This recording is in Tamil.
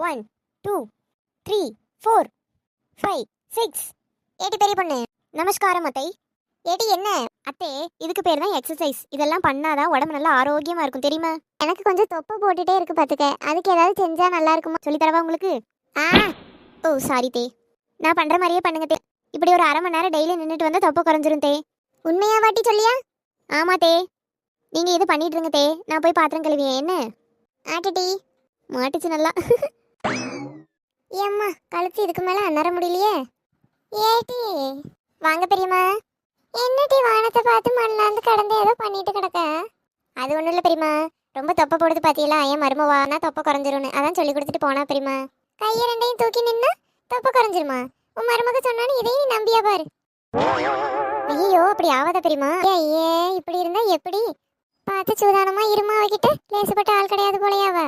1 2 3 4 5 6. ஏடி பெரிய பொண்ணு, நமஸ்காரம் அத்தை. ஏடி என்ன அத்தை, இதுக்கு பேர் தான் எக்ஸசைஸ். இதெல்லாம் பண்ணாதான் உடம்பு நல்லா ஆரோக்கியமா இருக்கும் தெரியுமா? எனக்கு கொஞ்சம் தொப்பை போட்டுட்டே இருக்கு பாத்துக்க. அதுக்கு ஏதாவது செஞ்சா நல்லா இருக்குமா? சொல்லி தரவா உங்களுக்கு? ஓ சாரி தே. நான் பண்ற மாதிரியே பண்ணுங்க தே. இப்படி ஒரு அரை மணி நேரம் டெய்லி நின்றுட்டு வந்தா தொப்பை குறைஞ்சிரும் தே. உண்மையா வாட்டி சொல்லியா? ஆமா தே. நீங்க இது பண்ணிட்டு இருங்க தே, நான் போய் பாத்திரம் கழுவியேன். என்ன ஆட்டிட்டி மாட்டுச்சு நல்லா. ஏம்மா கழுத்து இதுக்கு மேல அண்ணற முடியலையே. ஏடி வாங்க பெரியம்மா. என்னடி வானத்தை பார்த்து மண்ணாந்து கடந்து ஏதோ பண்ணிட்டு கிடக்க? அது ஒண்ணும் இல்ல பெரியம்மா, ரொம்ப தொப்பை போடுது பாத்தீங்களா? என் மருமவானா தொப்பை குறைஞ்சிரும்னு அதான் சொல்லி கொடுத்துட்டு போனா பெரியம்மா. கையை ரெண்டையும் தூக்கி நின்னா தொப்பை குறைஞ்சிருமா? உன் மருமக சொன்னான்னு இதையும் நம்பியா பாரு. ஐயோ அப்படி ஆவாத பெரியம்மா. ஐயே இப்படி இருந்தா எப்படி? பார்த்து சூதானமா இருமா, அவகிட்ட லேசுப்பட்ட ஆள் கிடையாது போலையாவா?